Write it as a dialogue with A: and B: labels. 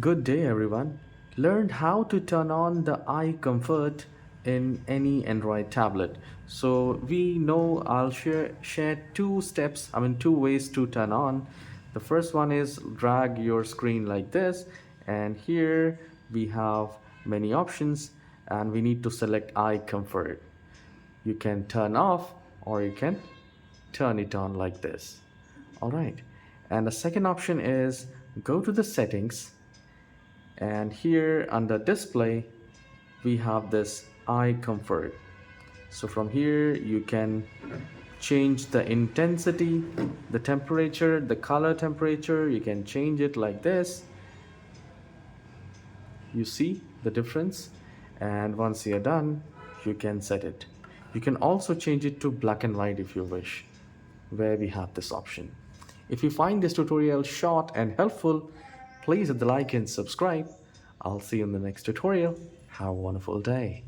A: Good day, everyone. Learn how to turn on the eye comfort in any Android tablet. So we know I'll share two steps, two ways to turn on. The first one is drag your screen like this, and here we have many options, and we need to select eye comfort. You can turn off or you can turn it on like this. All right. And the second option is go to the settings, and here under display we have this eye comfort. So from here you can change the intensity, the temperature, the color temperature. You can change it like this. You see the difference, and once you're done you can set it. You can also change it to black and white if you wish, where we have this option. If you find this tutorial short and helpful, please hit the like and subscribe. I'll see you in the next tutorial. Have a wonderful day.